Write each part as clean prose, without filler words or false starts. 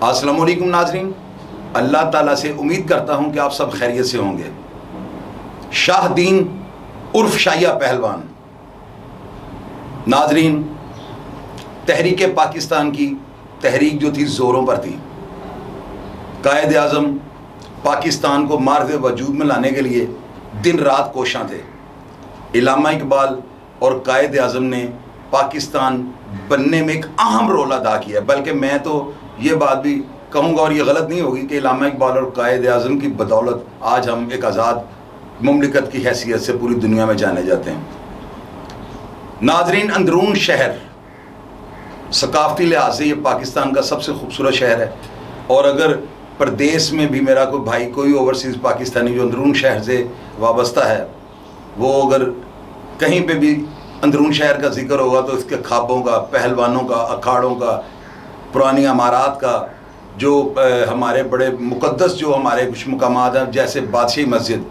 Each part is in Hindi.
अस्सलाम वालेकुम नाजरीन, अल्लाह ताला से उम्मीद करता हूँ कि आप सब खैरियत से होंगे। शाहदीन उर्फ शाहिया पहलवान। नाजरीन, तहरीक पाकिस्तान की तहरीक जो थी ज़ोरों पर थी। कायद आज़म पाकिस्तान को मार्ज़ वजूद में लाने के लिए दिन रात कोशां थे। इल्लामा इकबाल और कायद आज़म ने पाकिस्तान बनने में एक अहम रोल अदा किया। बल्कि मैं तो ये बात भी कहूँगा और ये गलत नहीं होगी कि इल्लामा इकबाल और कायद आज़म की बदौलत आज हम एक आज़ाद मुमलिकत की हैसियत से पूरी दुनिया में जाने जाते हैं। नाजरीन, अंदरून शहर सकाफ़ती लिहाज से ये पाकिस्तान का सबसे खूबसूरत शहर है। और अगर प्रदेश में भी मेरा कोई भाई, कोई ओवरसीज़ पाकिस्तानी जो अंदरून शहर से वाबस्ता है, वो अगर कहीं पे भी अंदरून शहर का जिक्र होगा तो इसके ख्वाबों का, पहलवानों का, अखाड़ों का, पुरानी इमारत का, जो हमारे बड़े मुक़द्दस जो हमारे कुछ मकामात हैं जैसे बादशाही मस्जिद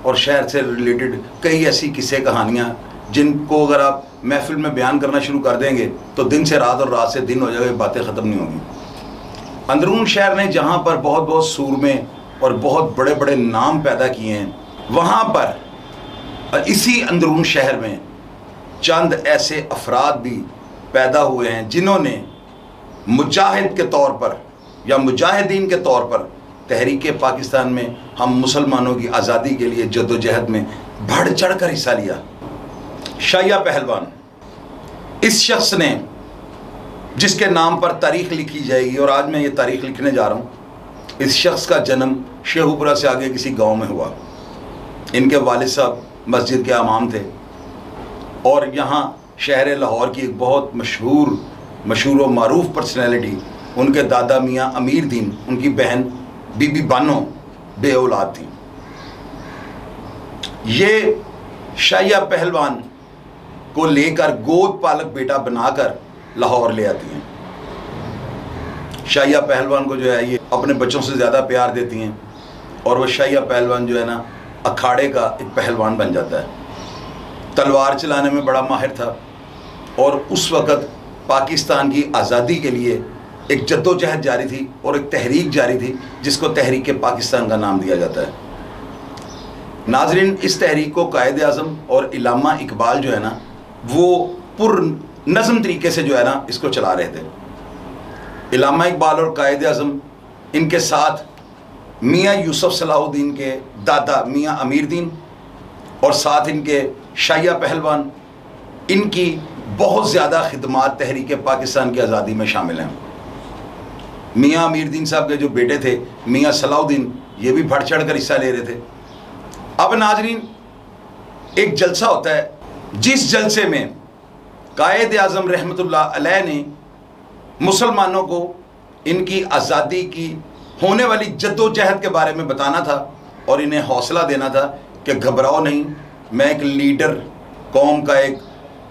और शहर से रिलेटेड कई ऐसी किस्से कहानियाँ जिनको अगर आप महफिल में बयान करना शुरू कर देंगे तो दिन से रात और रात से दिन हो जाएगा, बातें ख़त्म नहीं होंगी। अंदरून शहर ने जहाँ पर बहुत बहुत सूरमे और बहुत बड़े बड़े नाम पैदा किए हैं, वहाँ पर इसी अंदरून शहर में चंद ऐसे अफराद भी पैदा हुए हैं जिन्होंने मुजाहिद के तौर पर या मुजाहिदीन के तौर पर तहरीक पाकिस्तान में हम मुसलमानों की आज़ादी के लिए जद्दोजहद में बढ़ चढ़ कर हिस्सा लिया। शाहिया पहलवान, इस शख्स ने जिसके नाम पर तारीख़ लिखी जाएगी, और आज मैं ये तारीख़ लिखने जा रहा हूँ। इस शख्स का जन्म शेखुपुरा से आगे किसी गांव में हुआ। इनके वालिद साहब मस्जिद के इमाम थे और यहाँ शहर लाहौर की एक बहुत मशहूर व मारूफ पर्सनैलिटी उनके दादा मियाँ अमीर दीन, उनकी बहन बीबी बानो बे औलाद थी। ये शाहिया पहलवान को लेकर गोद पालक बेटा बनाकर लाहौर ले आती हैं। शाहिया पहलवान को जो है ये अपने बच्चों से ज़्यादा प्यार देती हैं और वह शाहिया पहलवान जो है ना अखाड़े का एक पहलवान बन जाता है। तलवार चलाने में बड़ा माहिर था और उस वक़्त पाकिस्तान की आज़ादी के लिए एक जद्दोजहद जारी थी और एक तहरीक जारी थी जिसको तहरीक पाकिस्तान का नाम दिया जाता है। नाजरीन, इस तहरीक को कायद आज़म और इल्लामा इकबाल जो है ना वो पुरनज़म तरीके से जो है ना इसको चला रहे थे। इल्लामा इकबाल और कायद आज़म, इनके साथ मियाँ यूसुफ सलाहुद्दीन के दादा मियाँ अमीर दीन और साथ इनके शाहिया पहलवान, इनकी बहुत ज़्यादा खिदमात तहरीक पाकिस्तान की आज़ादी में शामिल हैं। मियाँ अमीर दीन साहब के जो बेटे थे मियाँ सलाहुद्दीन, ये भी बढ़ चढ़ कर हिस्सा ले रहे थे। अब नाजरीन, एक जलसा होता है जिस जलसे में कायद आज़म रहमतुल्लाह अलैह ने मुसलमानों को इनकी आज़ादी की होने वाली जद्दोजहद के बारे में बताना था और इन्हें हौसला देना था कि घबराओ नहीं, मैं एक लीडर, कौम का एक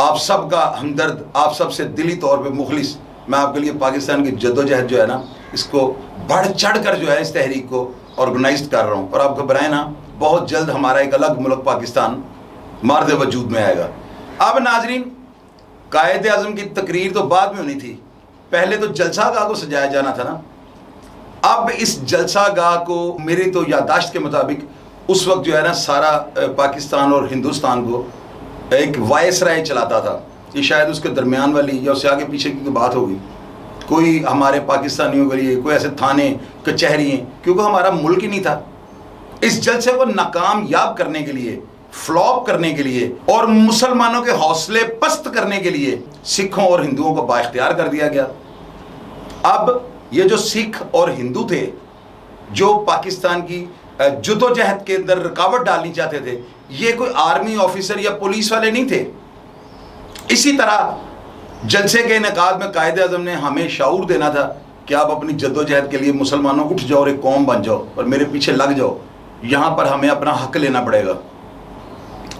आप सब का हमदर्द, आप सब से दिली तौर पे मुखलिस, मैं आपके लिए पाकिस्तान की जद्दोजहद जो है ना इसको बढ़ चढ़ कर जो है इस तहरीक को ऑर्गेनाइज कर रहा हूँ। और आप घबराएं ना, बहुत जल्द हमारा एक अलग मुल्क पाकिस्तान मार्ज़ वजूद में आएगा। अब नाजरीन, कायद आज़म की तकरीर तो बाद में होनी थी, पहले तो जलसा गाह को सजाया जाना था ना। अब इस जलसा गाह को मेरी तो यादाश्त के मुताबिक उस वक्त जो है ना सारा पाकिस्तान और हिंदुस्तान को एक वायसराय चलाता था। ये शायद उसके दरमियान वाली या उससे आगे पीछे की बात होगी। कोई हमारे पाकिस्तानियों के लिए कोई ऐसे थाने कचहरी हैं, क्योंकि हमारा मुल्क ही नहीं था। इस जलसे को नाकामयाब करने के लिए, फ्लॉप करने के लिए और मुसलमानों के हौसले पस्त करने के लिए सिखों और हिंदुओं को बाइख्तियार कर दिया गया। अब ये जो सिख और हिंदू थे जो पाकिस्तान की जद्दोजहद के अंदर रुकावट डालनी चाहते थे, ये कोई आर्मी ऑफिसर या पुलिस वाले नहीं थे। इसी तरह जलसे के इनेकाद में कायद आज़म ने हमें शऊर देना था कि आप अपनी जद्दोजहद के लिए मुसलमानों उठ जाओ और एक कौम बन जाओ और मेरे पीछे लग जाओ, यहाँ पर हमें अपना हक लेना पड़ेगा।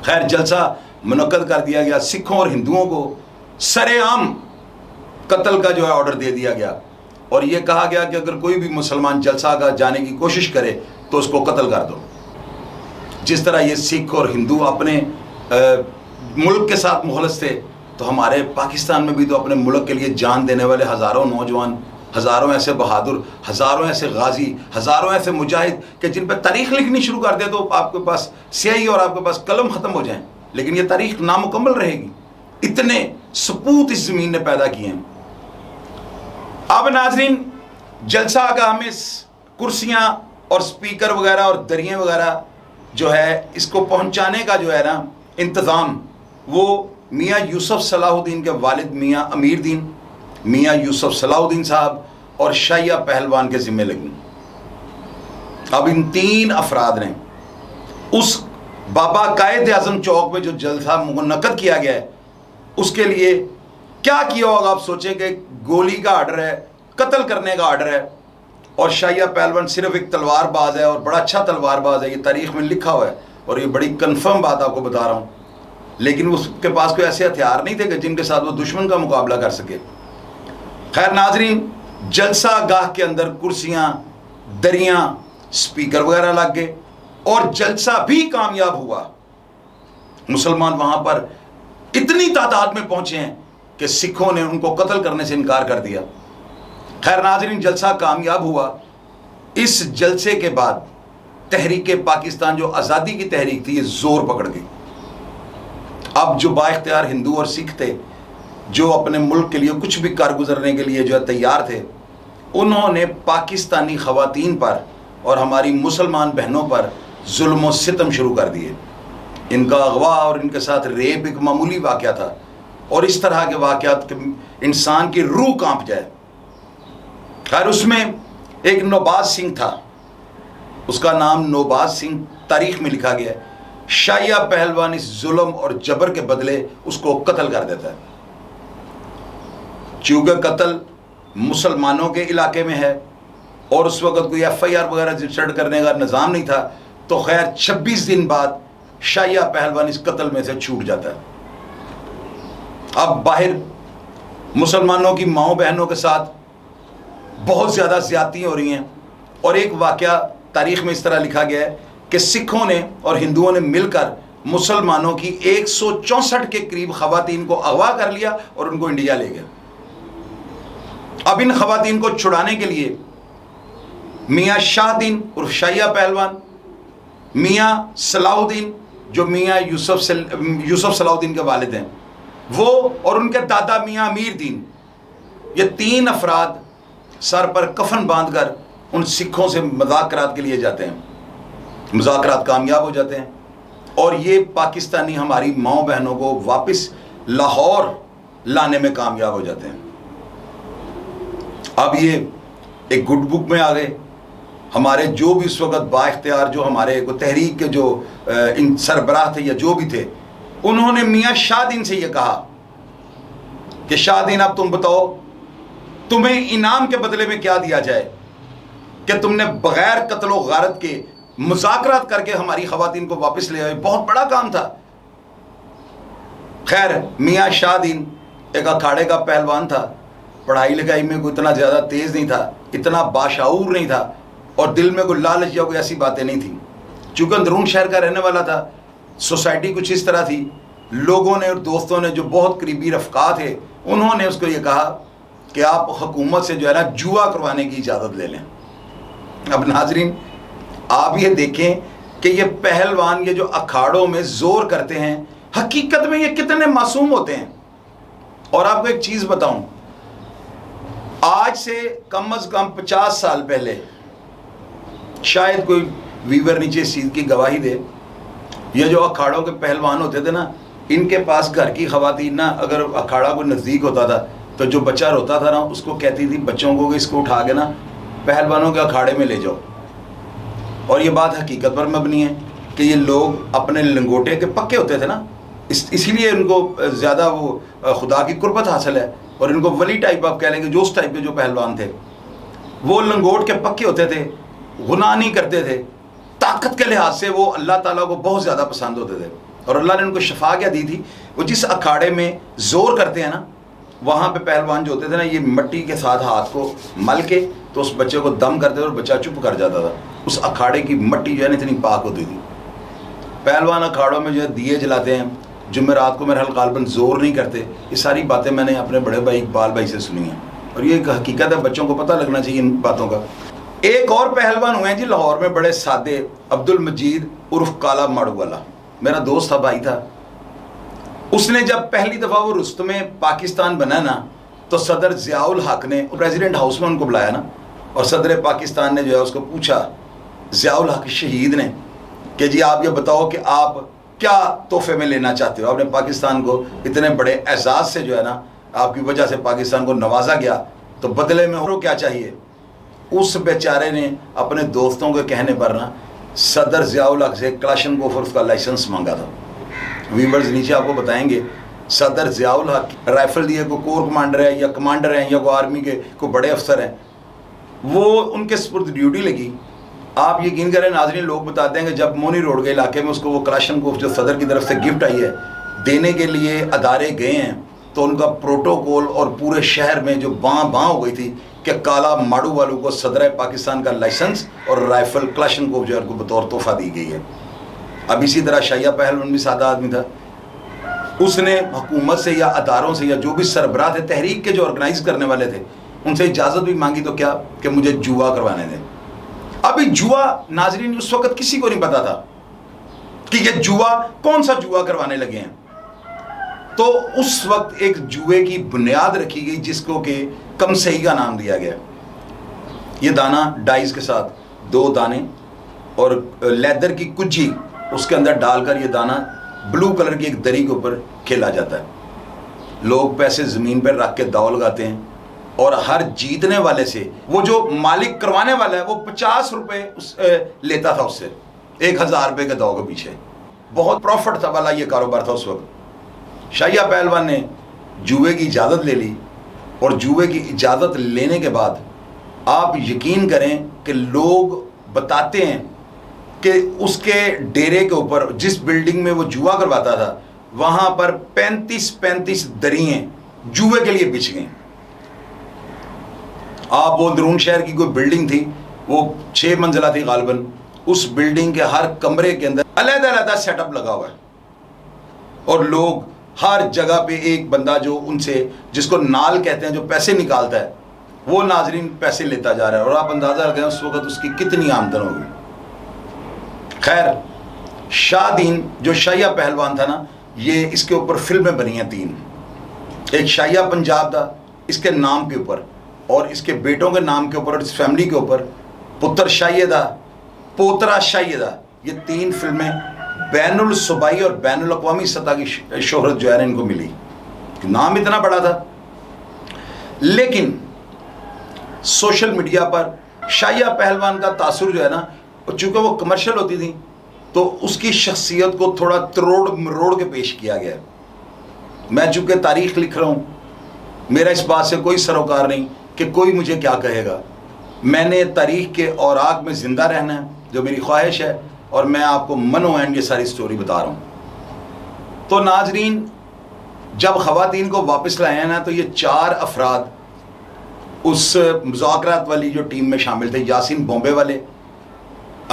खैर, जलसा मुनक्कद कर दिया गया। सिखों और हिंदुओं को सरेआम कत्ल का जो है ऑर्डर दे दिया गया और ये कहा गया कि अगर कोई भी मुसलमान जलसा का जाने की कोशिश करे तो उसको कत्ल कर दो। जिस तरह ये सिख और हिंदू अपने मुल्क के साथ मुखलस थे, तो हमारे पाकिस्तान में भी तो अपने मुल्क के लिए जान देने वाले हज़ारों नौजवान हज़ारों ऐसे बहादुर, हज़ारों ऐसे गाजी, हज़ारों ऐसे मुजाहिद कि जिन पर तारीख़ लिखनी शुरू कर दे तो आपके पास स्याही और आपके पास कलम ख़त्म हो जाए, लेकिन ये तारीख़ नामुकम्मल रहेगी। इतने सपूत इस ज़मीन ने पैदा किए हैं। अब नाज़रीन, जलसा आगाह में कुर्सियाँ और स्पीकर वगैरह और दरियाँ वगैरह जो है, इसको पहुँचाने का जो है ना इंतज़ाम, वो मियाँ यूसुफ सलाहुद्दीन के वालिद मियाँ अमीरुद्दीन, मियाँ यूसुफ सलाहुद्दीन साहब और शाहिया पहलवान के ज़िम्मे लगी। अब इन तीन अफराद ने उस बाबा कायद आज़म चौक पे जो जलसा मुनक्कद किया गया है, उसके लिए क्या किया होगा आप सोचें कि गोली का आर्डर है, कत्ल करने का आर्डर है, और शाहिया पहलवान सिर्फ एक तलवारबाज है और बड़ा अच्छा तलवारबाज है, ये तारीख़ में लिखा हुआ है और ये बड़ी कन्फर्म बात आपको बता रहा हूँ। लेकिन उसके पास कोई ऐसे हथियार नहीं थे कि जिनके साथ वो दुश्मन का मुकाबला कर सके। खैर नाजरीन, जलसा गाह के अंदर कुर्सियाँ, दरियाँ, स्पीकर वगैरह लग गए और जलसा भी कामयाब हुआ। मुसलमान वहाँ पर इतनी तादाद में पहुँचे हैं कि सिखों ने उनको कत्ल करने से इनकार कर दिया। खैर नाजरीन, जलसा कामयाब हुआ। इस जलसे के बाद तहरीक पाकिस्तान, जो आज़ादी की तहरीक थी, ये ज़ोर पकड़ गई। अब जो बाइख्तियार हिंदू और सिख थे, जो अपने मुल्क के लिए कुछ भी कर गुजरने के लिए जो है तैयार थे, उन्होंने पाकिस्तानी ख़वातीन पर और हमारी मुसलमान बहनों पर जुल्म और सितम शुरू कर दिए। इनका अगवा और इनके साथ रेप एक मामूली वाक़या था, और इस तरह के वाक़यात इंसान की रूह कांप जाए। खैर उसमें एक नौबाज सिंह था, उसका नाम नौबाज सिंह तारीख़ में लिखा गया है। शाहिया पहलवान इस जुल्म और जबर के बदले उसको कत्ल कर देता है। चूँकि कत्ल मुसलमानों के इलाके में है और उस वक़्त कोई FIR वगैरह रजिस्टर्ड करने का निज़ाम नहीं था, तो खैर 26 दिन बाद शाहिया पहलवान इस कत्ल में से छूट जाता है। अब बाहर मुसलमानों की माओ बहनों के साथ बहुत ज़्यादा ज़्यादती हो रही हैं, और एक वाक़या तारीख़ में इस तरह लिखा गया है कि सिखों ने और हिंदुओं ने मिलकर मुसलमानों की 164 के करीब ख़वातीन को अगवा कर लिया और उनको इंडिया ले गए। अब इन ख़वातीन को छुड़ाने के लिए मियाँ शाहदीन उर्फ शाहिया पहलवान, मियाँ सलाहुद्दीन जो मियाँ यूसुफ सलाहुद्दीन के वालिद हैं वो, और उनके दादा मियाँ अमीरुद्दीन, ये तीन अफराद सर पर कफन बांधकर उन सिखों से मुज़ाकरात के लिए जाते हैं। मुज़ाकरात कामयाब हो जाते हैं और ये पाकिस्तानी हमारी माओ बहनों को वापस लाहौर लाने में कामयाब हो जाते हैं। अब ये एक गुड बुक में आ गए। हमारे जो भी उस वक़्त बाइख्तियार, जो हमारे को तहरीक के जो इन सरबराह थे या जो भी थे, उन्होंने मियाँ शाहदीन से ये कहा कि शाहदीन, अब तुम बताओ तुम्हें इनाम के बदले में क्या दिया जाए कि तुमने बग़ैर कत्ल व गारत के मुज़ाकरात करके हमारी ख़वातीन को वापस ले आए। बहुत बड़ा काम था। खैर मियाँ शाहदीन एक अखाड़े का पहलवान था, पढ़ाई लिखाई में कोई इतना ज़्यादा तेज़ नहीं था, इतना बाशाऊर नहीं था, और दिल में कोई लालच या कोई ऐसी बातें नहीं थी। चूँकि अंदरून शहर का रहने वाला था, सोसाइटी कुछ इस तरह थी। लोगों ने और दोस्तों ने जो बहुत करीबी रफ़क़ा थे, उन्होंने उसको ये कहा कि आप हुकूमत से जो है ना जुआ करवाने की इजाज़त ले लें। अब नाजरीन, आप ये देखें कि ये पहलवान ये जो अखाड़ों में ज़ोर करते हैं, हकीकत में ये कितने मासूम होते हैं। और आपको एक चीज़ बताऊं, आज से कम अज़ कम 50 साल पहले, शायद कोई वीवर नीचे इस चीज़ की गवाही दे, ये जो अखाड़ों के पहलवान होते थे ना, इनके पास घर की ख़वातीन ना, अगर अखाड़ा कोई नज़दीक होता था तो जो बच्चा रोता था ना, उसको कहती थी बच्चों को कि इसको उठा के ना पहलवानों के अखाड़े में ले जाओ। और ये बात हकीकत पर मबनी है कि ये लोग अपने लंगोटे के पक्के होते थे ना, इसीलिए इनको ज़्यादा वो खुदा की कुर्बत हासिल है, और इनको वली टाइप आप कह लेंगे, जो उस टाइप के जो पहलवान थे वो लंगोट के पक्के होते थे, गुनाह नहीं करते थे, ताकत के लिहाज से वो अल्लाह ताला को बहुत ज़्यादा पसंद होते थे। और अल्लाह ने उनको शफा क्या दी थी, वो जिस अखाड़े में ज़ोर करते हैं ना, वहाँ पे पहलवान जो होते थे ना, ये मिट्टी के साथ हाथ को मल के तो उस बच्चे को दम करते थे और बच्चा चुप कर जाता था। उस अखाड़े की मिट्टी जो है ना इतनी पाक होती थी। पहलवान अखाड़ों में जो है दिए जलाते हैं, जुमेरात को मेरे ख्याल गालिबन ज़ोर नहीं करते। ये सारी बातें मैंने अपने बड़े भाई इकबाल भाई से सुनी हैं। और ये एक हकीकत है, बच्चों को पता लगना चाहिए इन बातों का। एक और पहलवान हुए हैं जी लाहौर में, बड़े सादे, अब्दुल मजीद उर्फ काला माड़ू वाला। मेरा दोस्त था, भाई था। उसने जब पहली दफ़ा वो रुस्तमे पाकिस्तान बना ना, तो सदर ज़ियाउल हक ने प्रेसिडेंट हाउस में उनको बुलाया ना, और सदर पाकिस्तान ने जो है उसको पूछा, ज़ियाउल हक शहीद ने, कि जी आप ये बताओ कि आप क्या तोहफे में लेना चाहते हो। आपने पाकिस्तान को इतने बड़े एजाज़ से जो है ना, आपकी वजह से पाकिस्तान को नवाजा गया, तो बदले में और क्या चाहिए। उस बेचारे ने अपने दोस्तों के कहने पर ना सदर ज़ियाउल हक से क्लाशनकोफ और उसका लाइसेंस मांगा था। वीवर्स नीचे आपको बताएंगे, सदर ज़ियाउल हक राइफल दिए को कोर कमांडर है या कमांडर हैं या को आर्मी के को बड़े अफसर हैं, वो उनके सपुर्द ड्यूटी लगी। आप यकीन करें नाज़रीन, लोग बताते हैं कि जब मोनी रोड के इलाके में उसको वो क्लाशनकोफ जो सदर की तरफ से गिफ्ट आई है देने के लिए अदारे गए हैं, तो उनका प्रोटोकॉल और पूरे शहर में जो बाँ हो गई थी कि काला माड़ू वालों को सदर पाकिस्तान का लाइसेंस और राइफल क्लाशनकोफ जो है उनको बतौर तोहफा दी गई है। अब इसी तरह शाहिया पहलवान भी सादा आदमी था, उसने हुकूमत से या अदारों से या जो भी सरबराह थे, तहरीक के जो ऑर्गेनाइज करने वाले थे, उनसे इजाज़त भी मांगी, तो क्या कि मुझे जुआ करवाने दें। अभी जुआ नाजरीन उस वक्त किसी को नहीं पता था कि ये जुआ कौन सा जुआ करवाने लगे हैं। तो उस वक्त एक जुए की बुनियाद रखी गई जिसको कि कमसही का नाम दिया गया। ये दाना डाइस के साथ 2 दाने और लेदर की कुज्जी उसके अंदर डालकर ये दाना ब्लू कलर की एक दरी के ऊपर खेला जाता है। लोग पैसे ज़मीन पर रख के दाव लगाते हैं और हर जीतने वाले से वो जो मालिक करवाने वाला है वो 50 रुपये लेता था उससे, 1000 रुपये के दाव के पीछे। बहुत प्रॉफिट था वाला ये कारोबार था उस वक्त। शाहिया पहलवान ने जुए की इजाज़त ले ली और जुए की इजाज़त लेने के बाद आप यकीन करें कि लोग बताते हैं कि उसके डेरे के ऊपर जिस बिल्डिंग में वो जुआ करवाता था वहाँ पर 35 दरियाँ जुए के लिए बिछ गई। आप वो दरून शहर की कोई बिल्डिंग थी, वो 6 मंजिला थी गालिबन, उस बिल्डिंग के हर कमरे के अंदर अलग-अलग सेटअप लगा हुआ है और लोग हर जगह पे एक बंदा जो उनसे, जिसको नाल कहते हैं, जो पैसे निकालता है, वो नाजरीन पैसे लेता जा रहा है। और आप अंदाज़ा लगाएं उस वक्त उसकी कितनी आमदन होगी। खैर, शाहदीन जो शाहिया पहलवान था ना, ये इसके ऊपर फिल्में बनी हैं 3। एक शाहिया पंजाब था इसके नाम के ऊपर और इसके बेटों के नाम के ऊपर और इस फैमिली के ऊपर, पुत्र शाहिदा, पोतरा शाहिदा, ये 3 फिल्में बैनुल सूबाई और बैनुल अक़वामी सतह की शोहरत जो है इनको मिली। नाम इतना बड़ा था, लेकिन सोशल मीडिया पर शाहिया पहलवान का तासुर जो है ना, चूँकि वो कमर्शियल होती थी तो उसकी शख्सियत को थोड़ा तरोड़ मरोड़ के पेश किया गया। मैं चूँकि तारीख़ लिख रहा हूँ, मेरा इस बात से कोई सरोकार नहीं कि कोई मुझे क्या कहेगा। मैंने तारीख़ के औराक में ज़िंदा रहना है, जो मेरी ख्वाहिश है, और मैं आपको मनो एंड ये सारी स्टोरी बता रहा हूँ। तो नाजरीन, जब ख़वातीन को वापस लाए हैं ना, तो ये 4 अफराद उस मुज़ाकरात वाली जो टीम में शामिल थे। यासीन बॉम्बे वाले,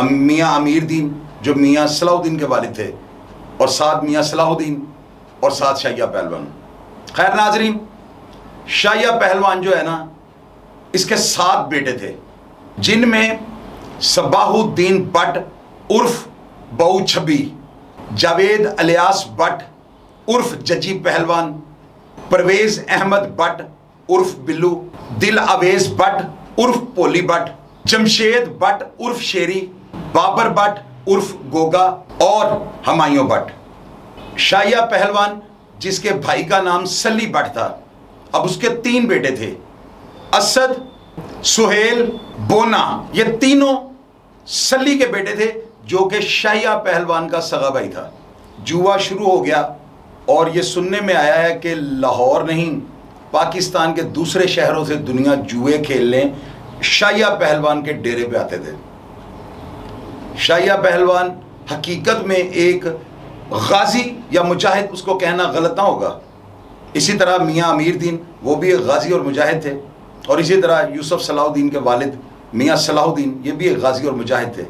मियाँ अमीर दीन जो मियाँ सलाहुद्दीन के वालिद थे, और साथ मियाँ सलाहुद्दीन और साथ शाहिया पहलवान। खैर नाजरीन, शाहिया पहलवान जो है ना, इसके 7 बेटे थे, जिनमें सबाहुद्दीन बट उर्फ बऊ छबी, जावेद अलियास बट उर्फ जजी पहलवान, परवेज़ अहमद बट उर्फ बिल्लू, दिल अवेज़ बट उर्फ पोली बट, जमशेद बट उर्फ शेरी, बाबर बट उर्फ गोगा और हमायूं बट। शाहिया पहलवान जिसके भाई का नाम सली बट था, अब उसके 3 बेटे थे, असद, सुहेल, बोना। ये तीनों सली के बेटे थे, जो कि शाहिया पहलवान का सगा भाई था। जुआ शुरू हो गया और ये सुनने में आया है कि लाहौर नहीं, पाकिस्तान के दूसरे शहरों से दुनिया जुए खेलने शाहिया पहलवान के डेरे पे आते थे। शाहिया पहलवान हकीकत में एक गाजी या मुजाहिद, उसको कहना गलत ना होगा। इसी तरह मियाँ अमीर दीन, वो भी एक गाजी और मुजाहिद थे, और इसी तरह यूसुफ सलाहुद्दीन के वालिद मियाँ सलाहुद्दीन, ये भी एक गाजी और मुजाहिद थे।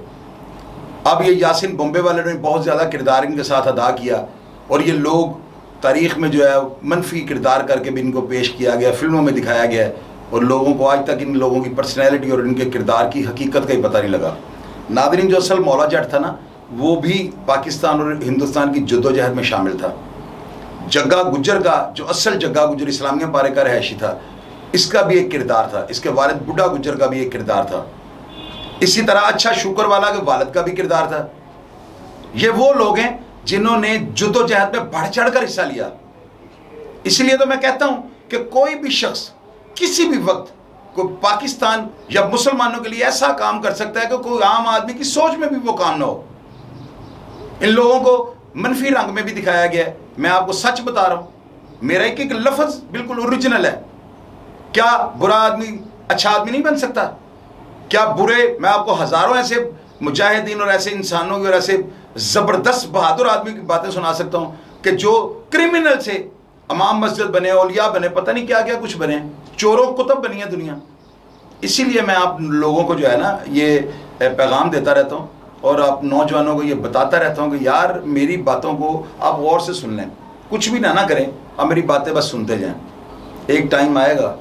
अब ये यासीन बॉम्बे वाले ने बहुत ज़्यादा किरदार इनके साथ अदा किया, और ये लोग तारीख़ में जो है मनफी किरदार करके भी इनको पेश किया गया, फिल्मों में दिखाया गया है और लोगों को आज तक इन लोगों की पर्सनैलिटी और इनके किरदार की हकीकत का ही पता नहीं लगा। नादरीन, जो असल मौला जट था ना, वो भी पाकिस्तान और हिंदुस्तान की जद्दोजहद में शामिल था। जग्गा गुज्जर का, जो असल जग्गा गुज्जर इस्लामिया पारे का रहशी था, इसका भी एक किरदार था। इसके वालिद बुढ़ा गुज्जर का भी एक किरदार था। इसी तरह अच्छा शुक्रवाला के वालिद का भी किरदार था। ये वो लोग हैं जिन्होंने जद्दोजहद में बढ़ चढ़ कर हिस्सा लिया। इसलिए तो मैं कहता हूं कि कोई भी शख्स किसी भी वक्त कोई पाकिस्तान या मुसलमानों के लिए ऐसा काम कर सकता है कि कोई आम आदमी की सोच में भी वो काम ना हो। इन लोगों को मनफी रंग में भी दिखाया गया है। मैं आपको सच बता रहा हूं, मेरा एक एक लफ्ज बिल्कुल ओरिजिनल है। क्या बुरा आदमी अच्छा आदमी नहीं बन सकता? क्या बुरे, मैं आपको हजारों ऐसे मुजाहिदीन और ऐसे इंसानों की और ऐसे जबरदस्त बहादुर आदमी की बातें सुना सकता हूं कि जो क्रिमिनल से इमाम मस्जिद बने, औलिया बने, पता नहीं क्या क्या कुछ बने, चोरों कुतब बनी है दुनिया। इसीलिए मैं आप लोगों को जो है ना ये पैगाम देता रहता हूँ और आप नौजवानों को ये बताता रहता हूँ कि यार मेरी बातों को आप गौर से सुन लें, कुछ भी ना करें, आप मेरी बातें बस सुनते जाएं। एक टाइम आएगा,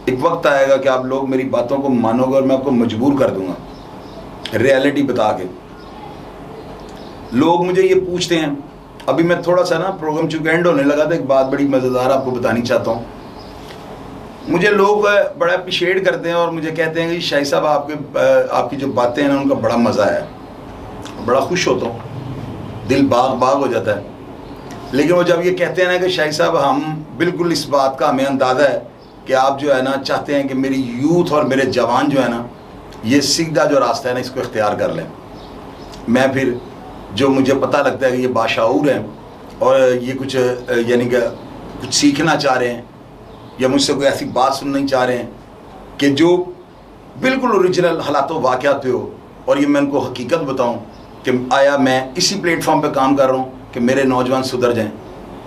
एक वक्त आएगा कि आप लोग मेरी बातों को मानोगे और मैं आपको मजबूर कर दूंगा रियलिटी बता के। लोग मुझे ये पूछते हैं, अभी मैं थोड़ा सा ना प्रोग्राम चूंकि एंड होने लगा था, एक बात बड़ी मज़ेदार आपको बतानी चाहता हूँ। मुझे लोग बड़ा अप्रिशिएट करते हैं और मुझे कहते हैं कि शाही साहब आपकी जो बातें हैं ना उनका बड़ा मज़ा है, बड़ा खुश होता हूँ, दिल बाग बाग हो जाता है। लेकिन वो जब ये कहते हैं ना कि शाही साहब हम बिल्कुल इस बात का हमें अंदाज़ा है कि आप जो है ना चाहते हैं कि मेरी यूथ और मेरे जवान जो है ना ये सीधा जो रास्ता है ना इसको इख्तियार कर लें, मैं फिर जो मुझे पता लगता है कि ये बाशाऊर हैं और ये कुछ यानी कि कुछ सीखना चाह रहे हैं या मुझसे कोई ऐसी बात सुनना चाह रहे हैं कि जो बिल्कुल ओरिजिनल हालातों वाक़यात पे हो और ये मैं उनको हकीकत बताऊं कि आया मैं इसी प्लेटफॉर्म पे काम कर रहा हूं कि मेरे नौजवान सुधर जाएं,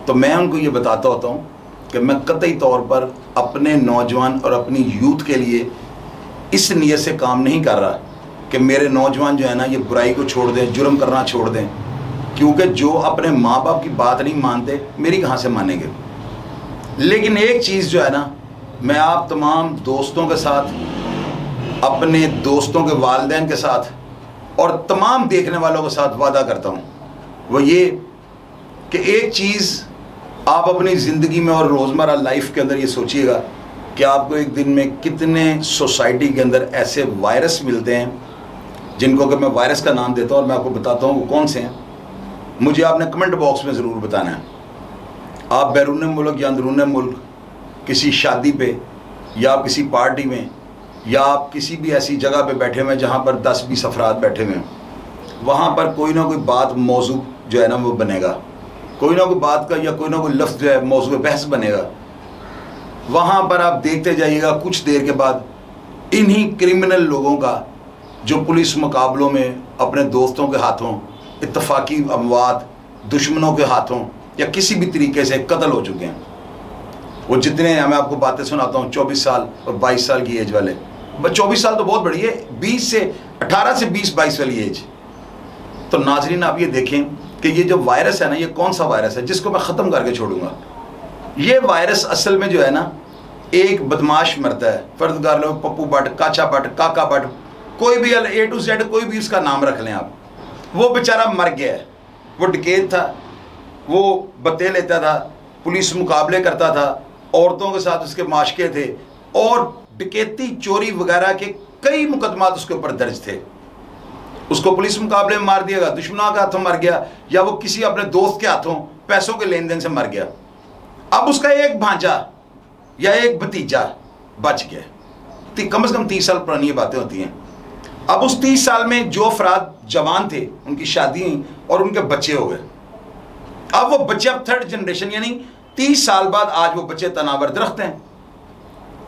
तो मैं उनको ये बताता होता हूं कि मैं कतई तौर पर अपने नौजवान और अपनी यूथ के लिए इस नीयत से काम नहीं कर रहा कि मेरे नौजवान जो है ना ये बुराई को छोड़ दें, जुर्म करना छोड़ दें, क्योंकि जो अपने माँ बाप की बात नहीं मानते मेरी कहाँ से मानेंगे। लेकिन एक चीज़ जो है ना मैं आप तमाम दोस्तों के साथ, अपने दोस्तों के वालिदैन के साथ और तमाम देखने वालों के साथ वादा करता हूँ, वो ये कि एक चीज़ आप अपनी ज़िंदगी में और रोज़मर्रा लाइफ के अंदर ये सोचिएगा कि आपको एक दिन में कितने सोसाइटी के अंदर ऐसे वायरस मिलते हैं जिनको कि मैं वायरस का नाम देता हूँ और मैं आपको बताता हूँ वो कौन से हैं। मुझे आपने कमेंट बॉक्स में ज़रूर बताना है। आप बैरून मुल्क या अंदरून मुल्क किसी शादी पे या आप किसी पार्टी में या आप किसी भी ऐसी जगह पे बैठे हुए हैं जहाँ पर 10-20 अफराद बैठे हुए हैं, वहाँ पर कोई ना कोई बात मौजू जो है ना वो बनेगा, कोई ना कोई बात का या कोई ना कोई लफ्ज़ जो है मौजू बहस बनेगा। वहाँ पर आप देखते जाइएगा कुछ देर के बाद इन्हीं क्रिमिनल लोगों का जो पुलिस मुकाबलों में अपने दोस्तों के हाथों, इत्तफाकी अमवात, दुश्मनों के हाथों या किसी भी तरीके से कत्ल हो चुके हैं। वो जितने हैं, मैं आपको बातें सुनाता हूँ 24 साल और 22 साल की एज वाले, 24 साल तो बहुत बड़ी है, 18 से 20-22 वाली एज। तो नाजरीन आप ये देखें कि ये जो वायरस है ना, ये कौन सा वायरस है जिसको मैं ख़त्म करके छोड़ूंगा। ये वायरस असल में जो है ना एक बदमाश मरता है, फर्ज कर लो पप्पू भट्ट, काचा भट्ट, काका भट्ट, कोई भी A to Z कोई भी उसका नाम रख लें आप, वो बेचारा मर गया है। वो डकैत था, वो बत्ते लेता था, पुलिस मुकाबले करता था, औरतों के साथ उसके माशके थे और डकैती चोरी वगैरह के कई मुकदमात उसके ऊपर दर्ज थे। उसको पुलिस मुकाबले में मार दिया गया, दुश्मनों के हाथों मर गया या वो किसी अपने दोस्त के हाथों पैसों के लेन देन से मर गया। अब उसका एक भांजा या एक भतीजा बच गया। कम से कम 30 साल पुरानी ये बातें होती हैं। अब उस 30 साल में जो अफराद जवान थे उनकी शादी हुई और उनके बच्चे हो गए। अब वो बच्चे अब 3rd जनरेशन यानी 30 साल बाद आज वो बच्चे तनावर दरख्त हैं।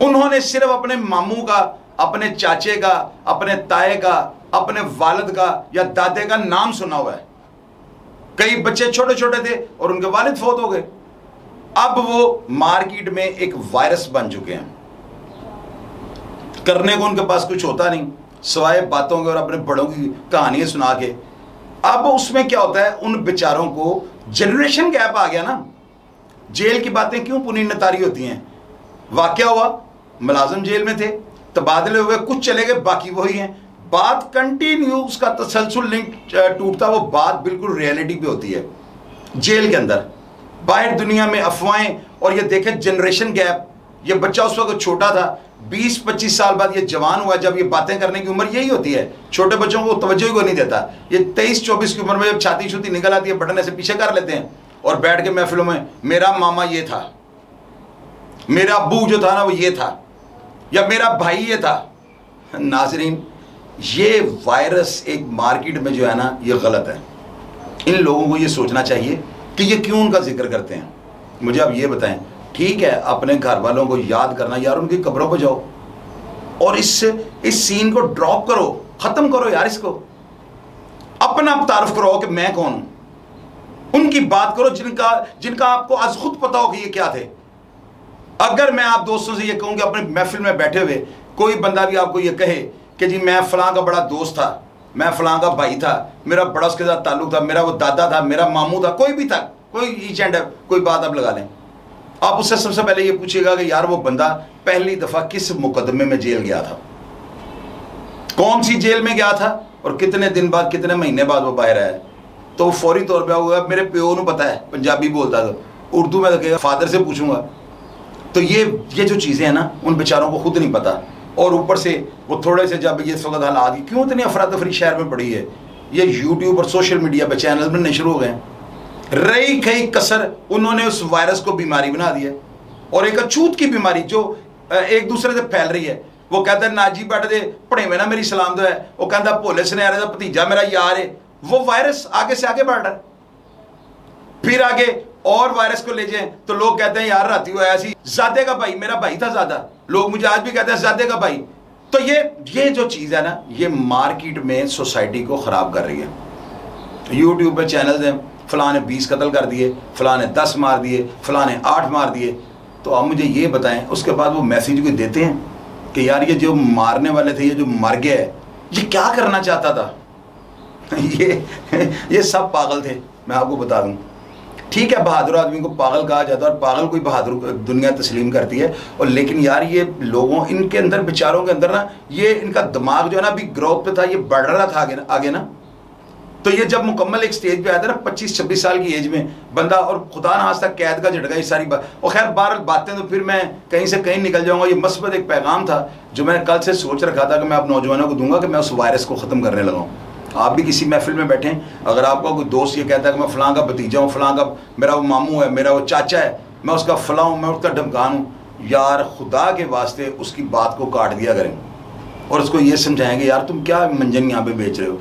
उन्होंने सिर्फ अपने मामू का, अपने चाचे का, अपने ताए का, अपने वालिद का या दादे का नाम सुना हुआ है। कई बच्चे छोटे छोटे थे और उनके वालिद फौत हो गए। अब वो मार्केट में एक वायरस बन चुके हैं। करने को उनके पास कुछ होता नहीं सिवाय बातों के और अपने बड़ों की कहानियां सुना के। अब उसमें क्या होता है, उन बेचारों को जनरेशन गैप आ गया ना। जेल की बातें क्यों पुनीन नतारी होती हैं? वाकया हुआ, मुलाजिम जेल में थे, तबादले हुए, कुछ चले गए, बाकी वही हैं। बात कंटिन्यू, उसका तसलसल लिंक टूटता, वो बात बिल्कुल रियलिटी पे होती है जेल के अंदर। बाहर दुनिया में अफवाहें, और ये देखें जनरेशन गैप, ये बच्चा उस वक्त छोटा था, 20-25 साल बाद ये जवान हुआ, जब ये बातें करने की उम्र यही होती है, छोटे बच्चों को तवज्जो ही को नहीं देता। ये 23-24 की उम्र में जब छाती छुती निकल आती है, बटन ऐसे पीछे कर लेते हैं और बैठ के महफिलों में मेरा मामा ये था, मेरा अब्बू जो था ना वो ये था, या मेरा भाई ये था। नाजरीन, ये वायरस एक मार्केट में जो है ना, ये गलत है। इन लोगों को ये सोचना चाहिए कि ये क्यों उनका जिक्र करते हैं। मुझे आप ये बताएं, ठीक है, अपने घर वालों को याद करना, यार उनकी कब्रों पर जाओ और इस सीन को ड्रॉप करो, खत्म करो यार इसको। अपना तारुफ करो कि मैं कौन हूं, उनकी बात करो जिनका आपको आज खुद पता हो कि ये क्या थे। अगर मैं आप दोस्तों से ये कहूं कि अपने महफिल में बैठे हुए कोई बंदा भी आपको ये कहे कि जी मैं फलां का बड़ा दोस्त था, मैं फलां का भाई था, मेरा बड़ा उसके साथ ताल्लुक था, मेरा वो दादा था, मेरा मामू था, कोई भी था, कोई ईच एंड कोई बात आप लगा लें, आप उससे सबसे पहले ये पूछिएगा कि यार वो बंदा पहली दफा किस मुकदमे में जेल गया था, कौन सी जेल में गया था और कितने दिन बाद, कितने महीने बाद वो बाहर आया। तो फौरी तौर पे होगा मेरे प्यो को पता है, पंजाबी बोलता, तो उर्दू में तो फादर से पूछूंगा। तो ये जो चीज़ें हैं ना, उन बेचारों को खुद नहीं पता, और ऊपर से वो थोड़े से जब ये इस वक्त हालात क्यों इतनी अफरा तफरी शहर में पड़ी है, ये यूट्यूब और सोशल मीडिया पे चैनल बनने शुरू हो गए। रही कई कसर उन्होंने उस वायरस को बीमारी बना दिया, और एक अछूत की बीमारी जो एक दूसरे से फैल रही है। वो कहता है नाजी बैठ दे पढ़े में ना मेरी सलाम दो है, वो कहता भोले सुनहरे का भतीजा मेरा यार है। वो वायरस आगे से आगे बढ़ रहा है, फिर आगे और वायरस को ले जाए तो लोग कहते हैं यार राती हुआ ऐसी ज़ादे का भाई, मेरा भाई था ज़्यादा, लोग मुझे आज भी कहते हैं ज़ादे का भाई। तो ये जो चीज़ है ना, ये मार्केट में सोसाइटी को ख़राब कर रही है। यूट्यूब पे चैनल्स हैं, फलां ने 20 कत्ल कर दिए, फलां ने 10 मार दिए, फलां ने 8 मार दिए। तो आप मुझे ये बताएं, उसके बाद वो मैसेज कोई देते हैं कि यार ये जो मारने वाले थे, ये जो मर गया है, ये क्या करना चाहता था? ये सब पागल थे, मैं आपको बता दूं। ठीक है, बहादुर आदमी को पागल कहा जाता है, और पागल कोई बहादुर दुनिया तस्लीम करती है। और लेकिन यार ये लोगों, इनके अंदर, बेचारों के अंदर ना, ये इनका दिमाग जो है ना अभी ग्रोथ पे था, ये बढ़ रहा था आगे ना। तो ये जब मुकम्मल एक स्टेज पे आया था ना, 25-26 साल की एज में बंदा, और खुदा ना आज तक कैद का झटका, ये सारी बात। और खैर बार बातें तो फिर मैं कहीं से कहीं निकल जाऊंगा। ये मस्बत एक पैगाम था जो मैंने कल से सोच रखा था कि मैं आप नौजवानों को दूंगा, कि मैं उस वायरस को ख़त्म करने लगा हूँ। आप भी किसी महफिल में बैठें, अगर आपका कोई दोस्त ये कहता है कि मैं फ़लाँ का भतीजा हूँ, फ़लाँ का मेरा वो मामू है, मेरा वो चाचा है, मैं उसका फ़लाँ हूँ, मैं उसका ढमकान हूँ, यार खुदा के वास्ते उसकी बात को काट दिया करें और उसको ये समझाएंगे यार तुम क्या मंजन यहाँ पे बेच रहे हो,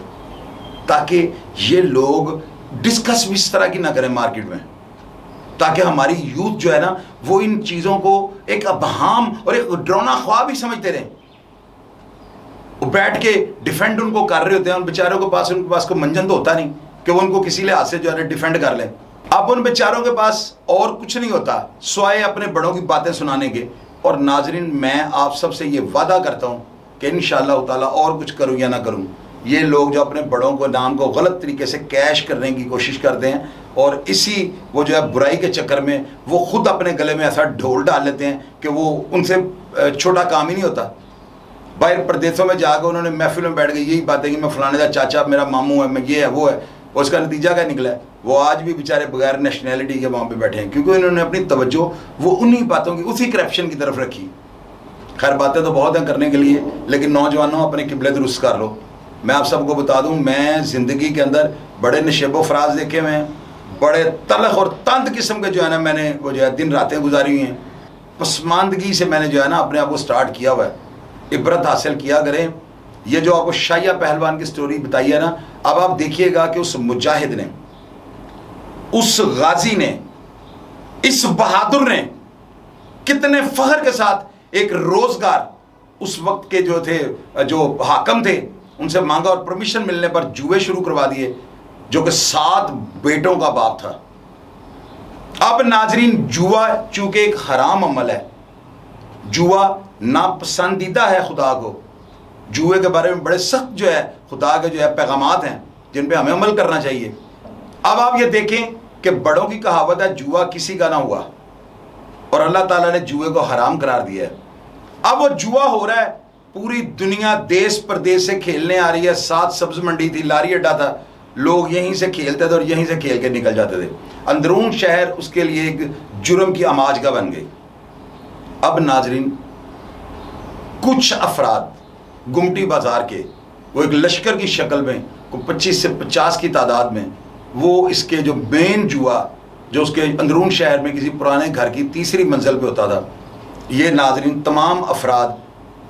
ताकि ये लोग डिस्कस भी इस तरह की ना करें मार्केट में, ताकि हमारी यूथ जो है ना वो इन चीज़ों को एक अबहाम और एक डरावना ख्वाब ही समझते रहें। वो बैठ के डिफेंड उनको कर रहे होते हैं, उन बेचारों के पास, उनके पास को मंजन तो होता नहीं कि वो उनको किसी लिहाज से जो है डिफेंड कर लें। अब उन बेचारों के पास और कुछ नहीं होता स्वाय अपने बड़ों की बातें सुनाने के। और नाजरीन, मैं आप सबसे ये वादा करता हूँ कि इंशाअल्लाह ताला और कुछ करूँ या ना करूँ, ये लोग जो अपने बड़ों को नाम को गलत तरीके से कैश करने की कोशिश करते हैं, और इसी वो जो है बुराई के चक्कर में वो खुद अपने गले में ऐसा ढोल डाल लेते हैं कि वो उनसे छोटा काम ही नहीं होता। बाहर प्रदेशों में जाकर उन्होंने महफिल में बैठ गए यही बातें कि मैं फलाने का चाचा, मेरा मामू है, मैं ये है वो है, और उसका नतीजा क्या निकला है, वो आज भी बेचारे बगैर नेशनैलिटी के वहाँ पे बैठे हैं, क्योंकि उन्होंने अपनी तवज्जो वो उन्हीं बातों की, उसी करप्शन की तरफ रखी। खैर बातें तो बहुत हैं करने के लिए, लेकिन नौजवानों अपने किबले दुरुस्त कर लो। मैं आप सबको बता दूँ, मैं ज़िंदगी के अंदर बड़े नशेबो फराज देखे हुए हैं, बड़े तलख और तंद किस्म के जो है ना मैंने वो जो है दिन रातें गुजारी हुई हैं। पसमानदगी से मैंने जो है ना अपने आप को स्टार्ट किया हुआ है। इबरत हासिल किया करें। ये जो आपको शाहिया पहलवान की स्टोरी बताई है ना, अब आप देखिएगा कि उस मुजाहिद ने, उस गाजी ने, इस बहादुर ने कितने फख्र के साथ एक रोजगार उस वक्त के जो थे, जो हाकम थे, उनसे मांगा और परमिशन मिलने पर जुए शुरू करवा दिए, जो कि 7 बेटों का बाप था। अब नाजरीन, जुआ चूंकि एक हराम अमल है, जुआ नापसंदीदा है खुदा को, जुए के बारे में बड़े सख्त जो है खुदा के जो है पैगामात हैं जिन पे हमें अमल करना चाहिए। अब आप ये देखें कि बड़ों की कहावत है जुआ किसी का ना हुआ, और अल्लाह ताला ने जुए को हराम करार दिया है। अब वो जुआ हो रहा है, पूरी दुनिया देश प्रदेश से खेलने आ रही है। 7 सब्ज मंडी थी, लारी अड्डा था, लोग यहीं से खेलते थे और यहीं से खेल के निकल जाते थे। अंदरून शहर उसके लिए एक जुर्म की आमाजगा बन गई। अब नाजरीन, कुछ अफराद गुमटी बाजार के, वो एक लश्कर की शक्ल में, को 25 से 50 की तादाद में, वो इसके जो मेन जुआ जो उसके अंदरून शहर में किसी पुराने घर की तीसरी मंजिल पे होता था, ये नाजरीन तमाम अफराद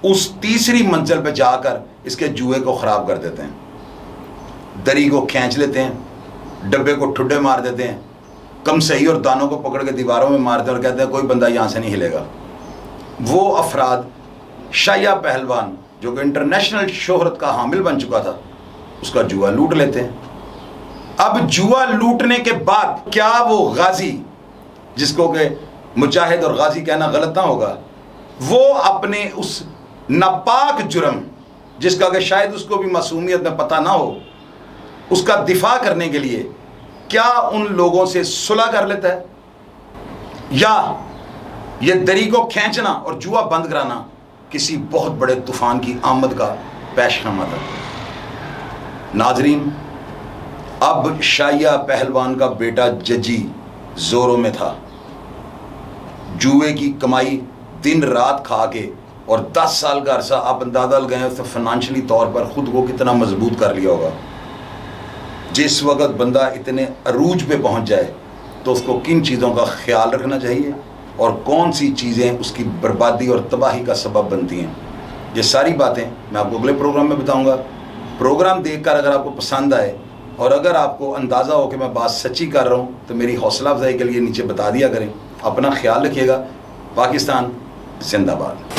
उस तीसरी मंजिल पे जाकर इसके जुए को ख़राब कर देते हैं। दरी को खींच लेते हैं, डब्बे को ठुड्डे मार देते हैं, कम सही और दानों को पकड़ के दीवारों में मारते हैं और कहते हैं कोई बंदा यहाँ से नहीं हिलेगा। वो अफराद शाहिया पहलवान जो कि इंटरनेशनल शोहरत का हामिल बन चुका था, उसका जुआ लूट लेते हैं। अब जुआ लूटने के बाद क्या वो गाजी, जिसको कि मुजाहिद और गाजी कहना गलत ना होगा, वो अपने उस नापाक जुर्म जिसका कि शायद उसको भी मासूमियत में पता ना हो, उसका दिफा करने के लिए क्या उन लोगों से सुलह कर लेता है, या ये दरी को खींचना और जुआ बंद कराना किसी बहुत बड़े तूफान की आमद का पेशनामा था। नाजरीन, अब शाहिया पहलवान का बेटा जजी जोरों में था। जुए की कमाई दिन रात खा के, और 10 साल का अरसा आप अंदाजा लगाएं तो फाइनेंशियली तौर पर ख़ुद को कितना मजबूत कर लिया होगा। जिस वक्त बंदा इतने अरूज पे पहुंच जाए तो उसको किन चीज़ों का ख्याल रखना चाहिए और कौन सी चीज़ें उसकी बर्बादी और तबाही का सबब बनती हैं, ये सारी बातें मैं आपको अगले प्रोग्राम में बताऊंगा। प्रोग्राम देखकर अगर आपको पसंद आए और अगर आपको अंदाज़ा हो कि मैं बात सच्ची कर रहा हूँ तो मेरी हौसला अफजाई के लिए नीचे बता दिया करें। अपना ख्याल रखिएगा। पाकिस्तान जिंदाबाद।